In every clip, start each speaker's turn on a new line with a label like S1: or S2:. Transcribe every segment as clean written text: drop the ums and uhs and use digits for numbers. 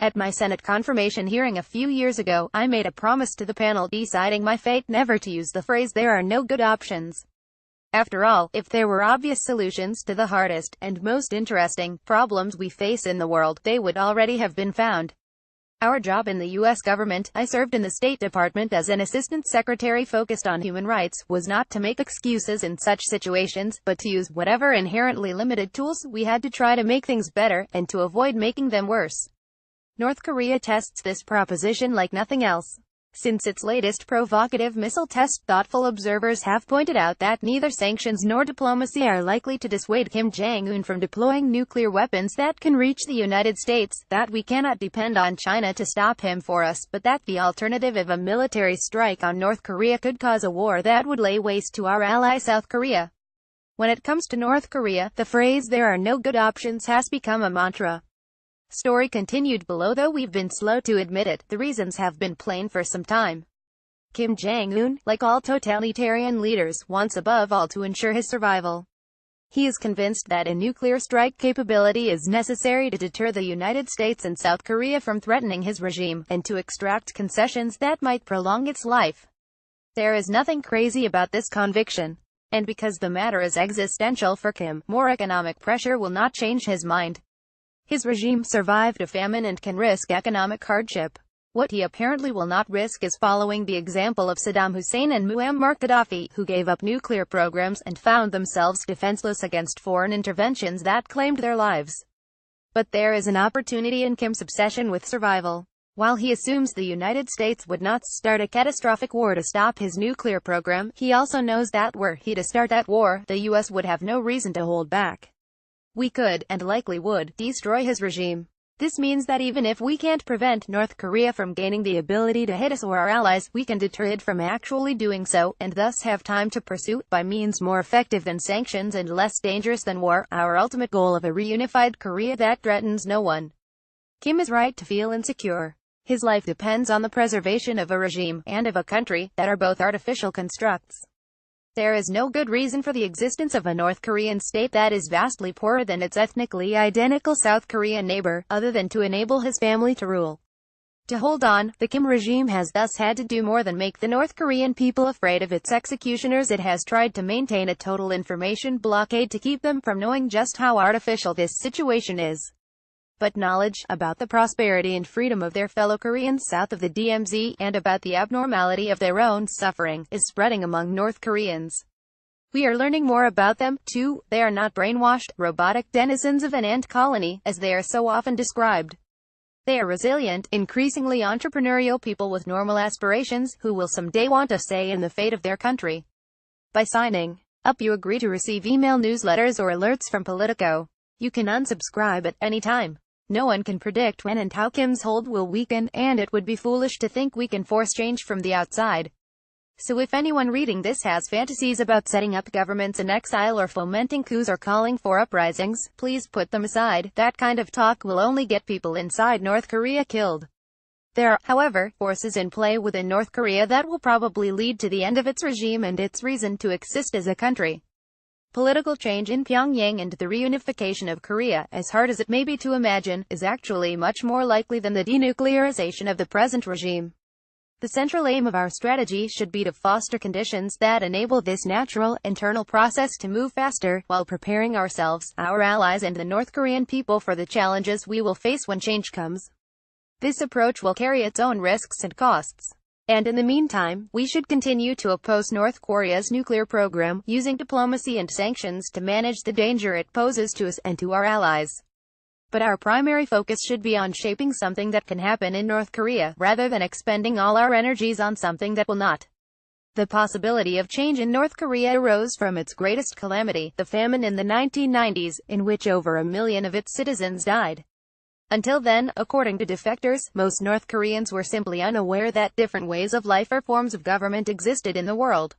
S1: At my Senate confirmation hearing a few years ago, I made a promise to the panel deciding my fate never to use the phrase "there are no good options." After all, if there were obvious solutions to the hardest, and most interesting, problems we face in the world, they would already have been found. Our job in the U.S. government, I served in the State Department as an assistant secretary focused on human rights, was not to make excuses in such situations, but to use whatever inherently limited tools we had to try to make things better, and to avoid making them worse. North Korea tests this proposition like nothing else. Since its latest provocative missile test, thoughtful observers have pointed out that neither sanctions nor diplomacy are likely to dissuade Kim Jong-un from deploying nuclear weapons that can reach the United States, that we cannot depend on China to stop him for us, but that the alternative of a military strike on North Korea could cause a war that would lay waste to our ally South Korea. When it comes to North Korea, the phrase "there are no good options" has become a mantra. Story continued below. Though we've been slow to admit it, the reasons have been plain for some time. Kim Jong-un, like all totalitarian leaders, wants above all to ensure his survival. He is convinced that a nuclear strike capability is necessary to deter the United States and South Korea from threatening his regime, and to extract concessions that might prolong its life. There is nothing crazy about this conviction. And because the matter is existential for Kim, more economic pressure will not change his mind. His regime survived a famine and can risk economic hardship. What he apparently will not risk is following the example of Saddam Hussein and Muammar Gaddafi, who gave up nuclear programs and found themselves defenseless against foreign interventions that claimed their lives. But there is an opportunity in Kim's obsession with survival. While he assumes the United States would not start a catastrophic war to stop his nuclear program, he also knows that were he to start that war, the U.S. would have no reason to hold back. We could, and likely would, destroy his regime. This means that even if we can't prevent North Korea from gaining the ability to hit us or our allies, we can deter it from actually doing so, and thus have time to pursue, by means more effective than sanctions and less dangerous than war, our ultimate goal of a reunified Korea that threatens no one. Kim is right to feel insecure. His life depends on the preservation of a regime, and of a country, that are both artificial constructs. There is no good reason for the existence of a North Korean state that is vastly poorer than its ethnically identical South Korean neighbor, other than to enable his family to rule. To hold on, the Kim regime has thus had to do more than make the North Korean people afraid of its executioners. It has tried to maintain a total information blockade to keep them from knowing just how artificial this situation is. But knowledge about the prosperity and freedom of their fellow Koreans south of the DMZ, and about the abnormality of their own suffering, is spreading among North Koreans. We are learning more about them, too. They are not brainwashed, robotic denizens of an ant colony, as they are so often described. They are resilient, increasingly entrepreneurial people with normal aspirations, who will someday want a say in the fate of their country. By signing up, you agree to receive email newsletters or alerts from Politico. You can unsubscribe at any time. No one can predict when and how Kim's hold will weaken, and it would be foolish to think we can force change from the outside. So if anyone reading this has fantasies about setting up governments in exile or fomenting coups or calling for uprisings, please put them aside. That kind of talk will only get people inside North Korea killed. There are, however, forces in play within North Korea that will probably lead to the end of its regime and its reason to exist as a country. Political change in Pyongyang and the reunification of Korea, as hard as it may be to imagine, is actually much more likely than the denuclearization of the present regime. The central aim of our strategy should be to foster conditions that enable this natural, internal process to move faster, while preparing ourselves, our allies and the North Korean people for the challenges we will face when change comes. This approach will carry its own risks and costs. And in the meantime, we should continue to oppose North Korea's nuclear program, using diplomacy and sanctions to manage the danger it poses to us and to our allies. But our primary focus should be on shaping something that can happen in North Korea, rather than expending all our energies on something that will not. The possibility of change in North Korea arose from its greatest calamity, the famine in the 1990s, in which over 1 million of its citizens died. Until then, according to defectors, most North Koreans were simply unaware that different ways of life or forms of government existed in the world.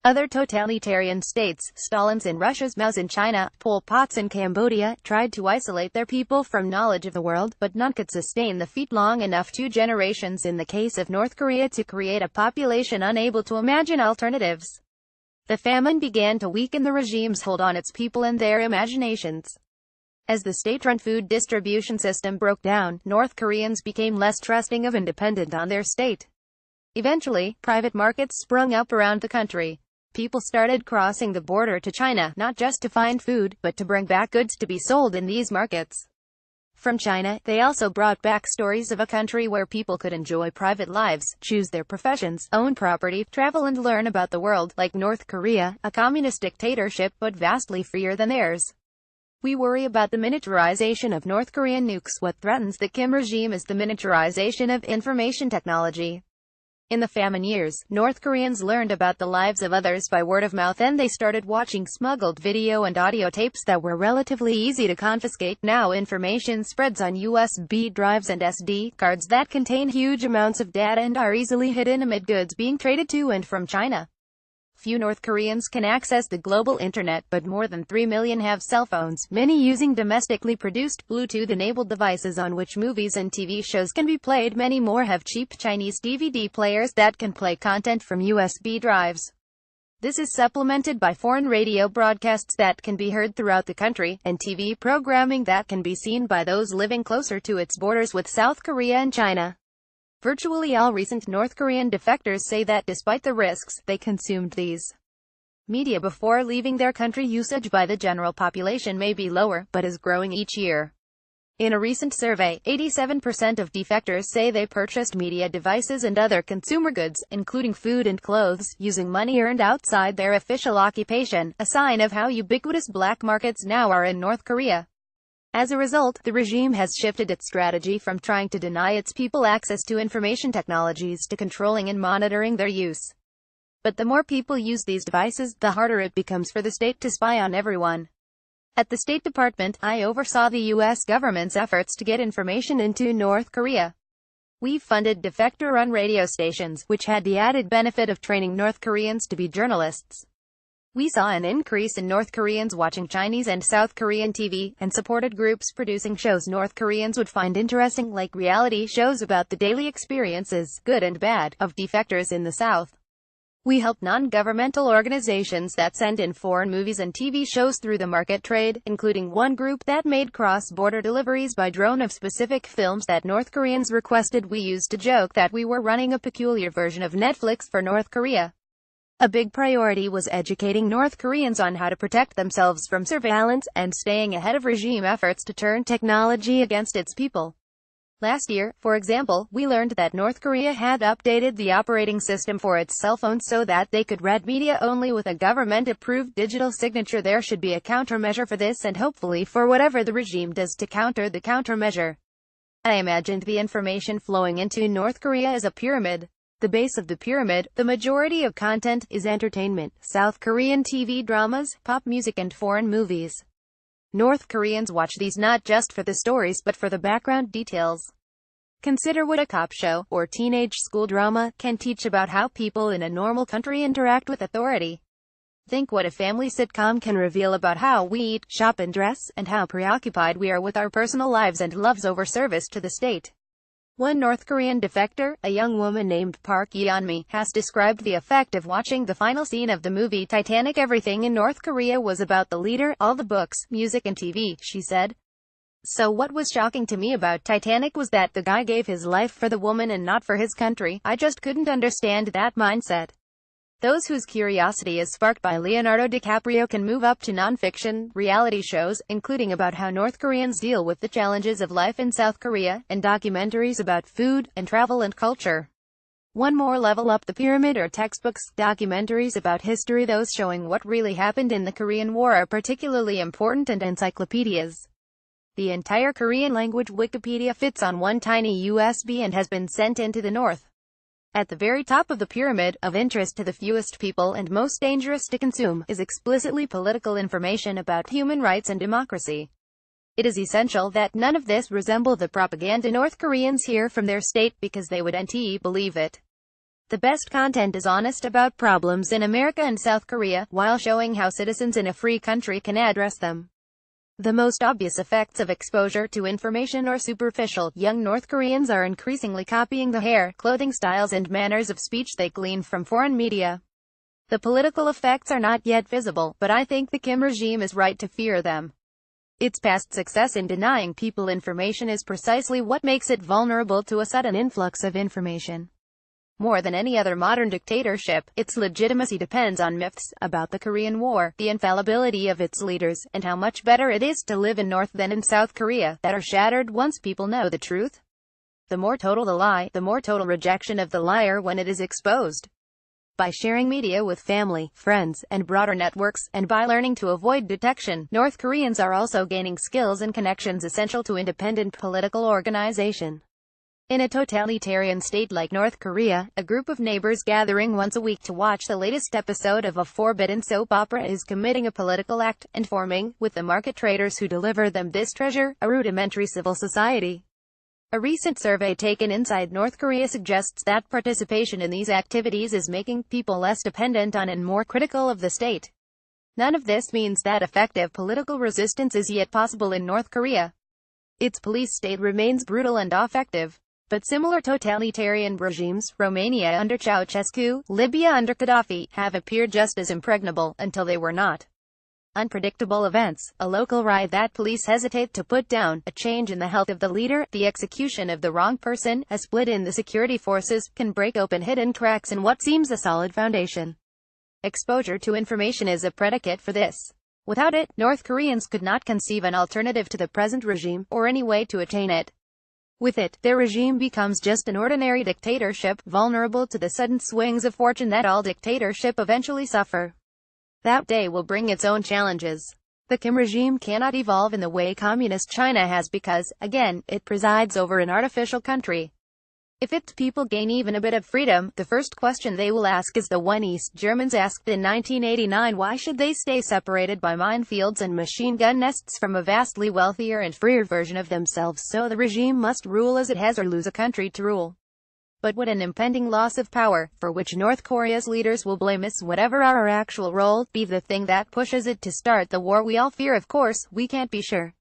S1: Other totalitarian states, Stalins in Russia's Mao's in China, Pol Pot's in Cambodia, tried to isolate their people from knowledge of the world, but none could sustain the feat long enough. 2 generations in the case of North Korea to create a population unable to imagine alternatives. The famine began to weaken the regime's hold on its people and their imaginations. As the state-run food distribution system broke down, North Koreans became less trusting of and dependent on their state. Eventually, private markets sprung up around the country. People started crossing the border to China, not just to find food, but to bring back goods to be sold in these markets. From China, they also brought back stories of a country where people could enjoy private lives, choose their professions, own property, travel and learn about the world, like North Korea, a communist dictatorship but vastly freer than theirs. We worry about the miniaturization of North Korean nukes. What threatens the Kim regime is the miniaturization of information technology. In the famine years, North Koreans learned about the lives of others by word of mouth, and they started watching smuggled video and audio tapes that were relatively easy to confiscate. Now information spreads on USB drives and SD cards that contain huge amounts of data and are easily hidden amid goods being traded to and from China. Few North Koreans can access the global internet, but more than 3 million have cell phones, many using domestically produced, Bluetooth-enabled devices on which movies and TV shows can be played. Many more have cheap Chinese DVD players that can play content from USB drives. This is supplemented by foreign radio broadcasts that can be heard throughout the country, and TV programming that can be seen by those living closer to its borders with South Korea and China. Virtually all recent North Korean defectors say that despite the risks, they consumed these media before leaving their country. Usage by the general population may be lower, but is growing each year. In a recent survey, 87% of defectors say they purchased media devices and other consumer goods, including food and clothes, using money earned outside their official occupation, a sign of how ubiquitous black markets now are in North Korea. As a result, the regime has shifted its strategy from trying to deny its people access to information technologies to controlling and monitoring their use. But the more people use these devices, the harder it becomes for the state to spy on everyone. At the State Department, I oversaw the U.S. government's efforts to get information into North Korea. We funded defector-run radio stations, which had the added benefit of training North Koreans to be journalists. We saw an increase in North Koreans watching Chinese and South Korean TV, and supported groups producing shows North Koreans would find interesting, like reality shows about the daily experiences, good and bad, of defectors in the South. We helped non-governmental organizations that send in foreign movies and TV shows through the market trade, including one group that made cross-border deliveries by drone of specific films that North Koreans requested. We used to joke that we were running a peculiar version of Netflix for North Korea. A big priority was educating North Koreans on how to protect themselves from surveillance, and staying ahead of regime efforts to turn technology against its people. Last year, for example, we learned that North Korea had updated the operating system for its cell phones so that they could read media only with a government-approved digital signature. There should be a countermeasure for this, and hopefully for whatever the regime does to counter the countermeasure. I imagined the information flowing into North Korea as a pyramid. The base of the pyramid, the majority of content, is entertainment, South Korean TV dramas, pop music and foreign movies. North Koreans watch these not just for the stories but for the background details. Consider what a cop show, or teenage school drama, can teach about how people in a normal country interact with authority. Think what a family sitcom can reveal about how we eat, shop and dress, and how preoccupied we are with our personal lives and loves over service to the state. One North Korean defector, a young woman named Park Yeonmi, has described the effect of watching the final scene of the movie Titanic. Everything in North Korea was about the leader, all the books, music and TV, she said. So what was shocking to me about Titanic was that the guy gave his life for the woman and not for his country. I just couldn't understand that mindset. Those whose curiosity is sparked by Leonardo DiCaprio can move up to non-fiction, reality shows, including about how North Koreans deal with the challenges of life in South Korea, and documentaries about food, and travel and culture. One more level up the pyramid are textbooks, documentaries about history. Those showing what really happened in the Korean War are particularly important, and encyclopedias. The entire Korean language Wikipedia fits on one tiny USB and has been sent into the North. At the very top of the pyramid, of interest to the fewest people and most dangerous to consume, is explicitly political information about human rights and democracy. It is essential that none of this resemble the propaganda North Koreans hear from their state, because they would believe it. The best content is honest about problems in America and South Korea, while showing how citizens in a free country can address them. The most obvious effects of exposure to information are superficial. Young North Koreans are increasingly copying the hair, clothing styles and manners of speech they glean from foreign media. The political effects are not yet visible, but I think the Kim regime is right to fear them. Its past success in denying people information is precisely what makes it vulnerable to a sudden influx of information. More than any other modern dictatorship, its legitimacy depends on myths about the Korean War, the infallibility of its leaders, and how much better it is to live in North than in South Korea, that are shattered once people know the truth. The more total the lie, the more total rejection of the liar when it is exposed. By sharing media with family, friends, and broader networks, and by learning to avoid detection, North Koreans are also gaining skills and connections essential to independent political organization. In a totalitarian state like North Korea, a group of neighbors gathering once a week to watch the latest episode of a forbidden soap opera is committing a political act, and forming, with the market traders who deliver them this treasure, a rudimentary civil society. A recent survey taken inside North Korea suggests that participation in these activities is making people less dependent on and more critical of the state. None of this means that effective political resistance is yet possible in North Korea. Its police state remains brutal and ineffective. But similar totalitarian regimes, Romania under Ceausescu, Libya under Gaddafi, have appeared just as impregnable, until they were not. Unpredictable events, a local riot that police hesitate to put down, a change in the health of the leader, the execution of the wrong person, a split in the security forces, can break open hidden cracks in what seems a solid foundation. Exposure to information is a predicate for this. Without it, North Koreans could not conceive an alternative to the present regime, or any way to attain it. With it, their regime becomes just an ordinary dictatorship, vulnerable to the sudden swings of fortune that all dictatorship eventually suffer. That day will bring its own challenges. The Kim regime cannot evolve in the way communist China has because, again, it presides over an artificial country. If its people gain even a bit of freedom, the first question they will ask is the one East Germans asked in 1989: why should they stay separated by minefields and machine gun nests from a vastly wealthier and freer version of themselves? So the regime must rule as it has or lose a country to rule. But would an impending loss of power, for which North Korea's leaders will blame us whatever our actual role, be the thing that pushes it to start the war we all fear? Of course, we can't be sure.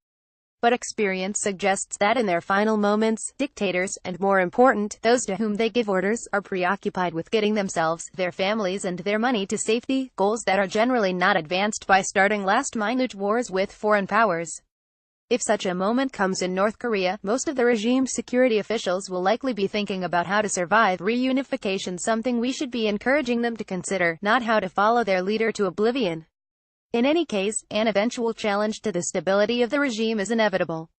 S1: But experience suggests that in their final moments, dictators, and more important, those to whom they give orders, are preoccupied with getting themselves, their families and their money to safety, goals that are generally not advanced by starting last-minute wars with foreign powers. If such a moment comes in North Korea, most of the regime's security officials will likely be thinking about how to survive reunification, something we should be encouraging them to consider, not how to follow their leader to oblivion. In any case, an eventual challenge to the stability of the regime is inevitable.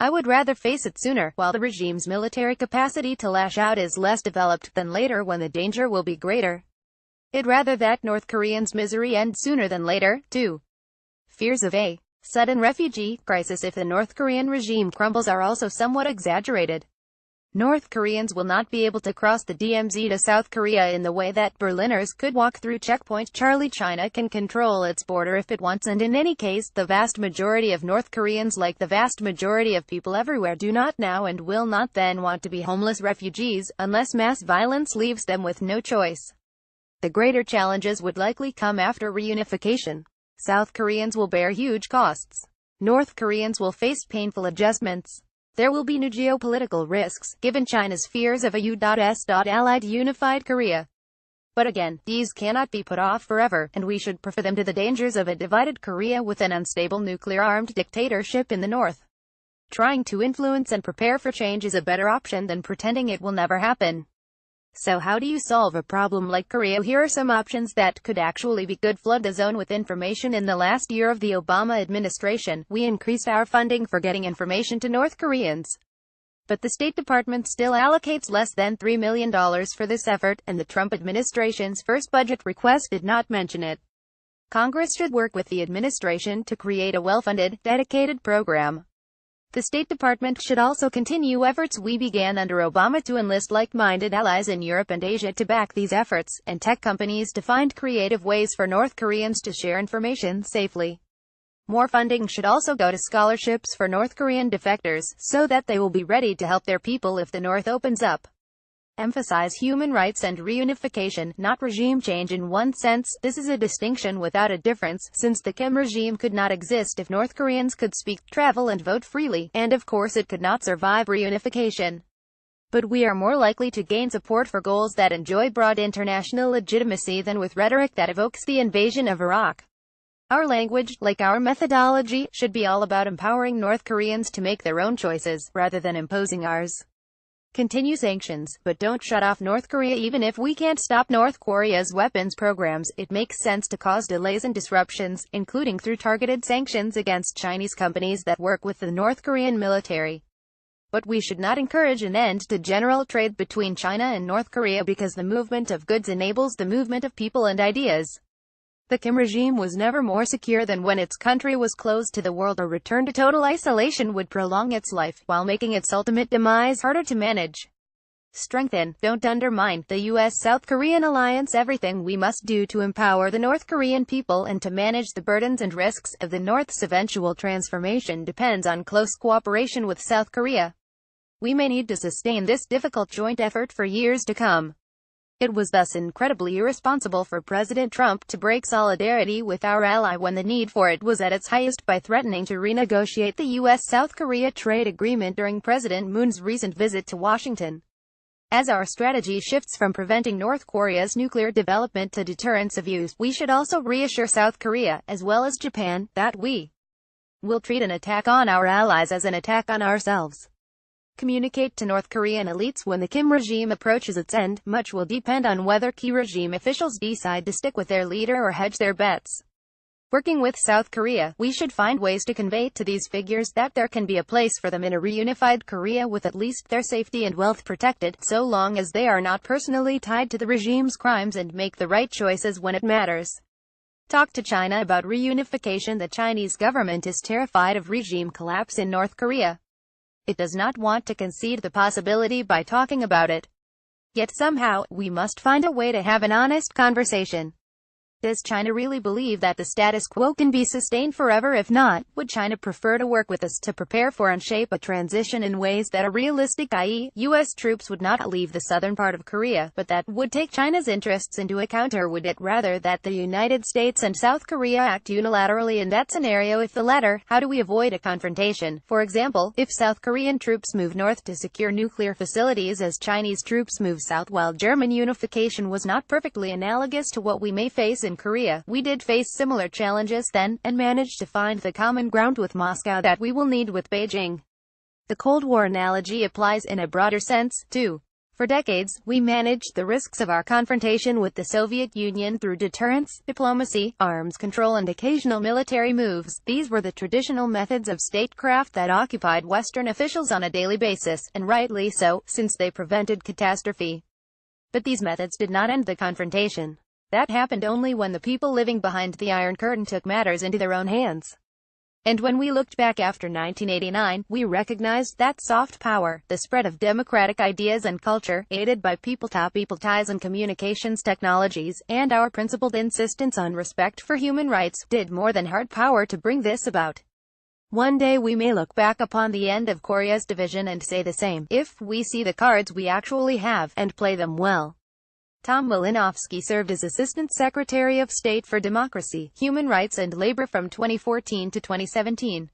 S1: I would rather face it sooner, while the regime's military capacity to lash out is less developed, than later when the danger will be greater. I'd rather that North Koreans' misery end sooner than later, too. Fears of a sudden refugee crisis if the North Korean regime crumbles are also somewhat exaggerated. North Koreans will not be able to cross the DMZ to South Korea in the way that Berliners could walk through checkpoint Charlie. China can control its border if it wants, and in any case, the vast majority of North Koreans, like the vast majority of people everywhere, do not now and will not then want to be homeless refugees, unless mass violence leaves them with no choice. The greater challenges would likely come after reunification. South Koreans will bear huge costs. North Koreans will face painful adjustments. There will be new geopolitical risks, given China's fears of a U.S.-allied unified Korea. But again, these cannot be put off forever, and we should prefer them to the dangers of a divided Korea with an unstable nuclear-armed dictatorship in the north. Trying to influence and prepare for change is a better option than pretending it will never happen. So how do you solve a problem like Korea? Here are some options that could actually be good. Flood the zone with information. In the last year of the Obama administration, we increased our funding for getting information to North Koreans. But the State Department still allocates less than $3 million for this effort, and the Trump administration's first budget request did not mention it. Congress should work with the administration to create a well-funded, dedicated program. The State Department should also continue efforts we began under Obama to enlist like-minded allies in Europe and Asia to back these efforts, and tech companies to find creative ways for North Koreans to share information safely. More funding should also go to scholarships for North Korean defectors, so that they will be ready to help their people if the North opens up. Emphasize human rights and reunification, not regime change in one sense. This is a distinction without a difference, since the Kim regime could not exist if North Koreans could speak, travel and vote freely, and of course it could not survive reunification. But we are more likely to gain support for goals that enjoy broad international legitimacy than with rhetoric that evokes the invasion of Iraq. Our language, like our methodology, should be all about empowering North Koreans to make their own choices, rather than imposing ours. Continue sanctions, but don't shut off North Korea. Even if we can't stop North Korea's weapons programs, it makes sense to cause delays and disruptions, including through targeted sanctions against Chinese companies that work with the North Korean military. But we should not encourage an end to general trade between China and North Korea, because the movement of goods enables the movement of people and ideas. The Kim regime was never more secure than when its country was closed to the world. A return to total isolation would prolong its life, while making its ultimate demise harder to manage. Strengthen, don't undermine, the U.S.-South Korean alliance. Everything we must do to empower the North Korean people and to manage the burdens and risks of the North's eventual transformation depends on close cooperation with South Korea. We may need to sustain this difficult joint effort for years to come. It was thus incredibly irresponsible for President Trump to break solidarity with our ally when the need for it was at its highest by threatening to renegotiate the U.S.-South Korea trade agreement during President Moon's recent visit to Washington. As our strategy shifts from preventing North Korea's nuclear development to deterrence of use, we should also reassure South Korea, as well as Japan, that we will treat an attack on our allies as an attack on ourselves. Communicate to North Korean elites when the Kim regime approaches its end. Much will depend on whether key regime officials decide to stick with their leader or hedge their bets. Working with South Korea, we should find ways to convey to these figures that there can be a place for them in a reunified Korea with at least their safety and wealth protected, so long as they are not personally tied to the regime's crimes and make the right choices when it matters. Talk to China about reunification. The Chinese government is terrified of regime collapse in North Korea. It does not want to concede the possibility by talking about it. Yet somehow, we must find a way to have an honest conversation. Does China really believe that the status quo can be sustained forever? If not, would China prefer to work with us to prepare for and shape a transition in ways that are realistic, i.e., U.S. troops would not leave the southern part of Korea, but that would take China's interests into account? Or would it rather that the United States and South Korea act unilaterally in that scenario? If the latter, how do we avoid a confrontation? For example, if South Korean troops move north to secure nuclear facilities as Chinese troops move south. While German unification was not perfectly analogous to what we may face in Korea, we did face similar challenges then, and managed to find the common ground with Moscow that we will need with Beijing. The Cold War analogy applies in a broader sense, too. For decades, we managed the risks of our confrontation with the Soviet Union through deterrence, diplomacy, arms control and occasional military moves. These were the traditional methods of statecraft that occupied Western officials on a daily basis, and rightly so, since they prevented catastrophe. But these methods did not end the confrontation. That happened only when the people living behind the Iron Curtain took matters into their own hands. And when we looked back after 1989, we recognized that soft power, the spread of democratic ideas and culture, aided by people-to-people ties and communications technologies, and our principled insistence on respect for human rights, did more than hard power to bring this about. One day we may look back upon the end of Korea's division and say the same, if we see the cards we actually have, and play them well. Tom Malinowski served as Assistant Secretary of State for Democracy, Human Rights and Labor from 2014 to 2017.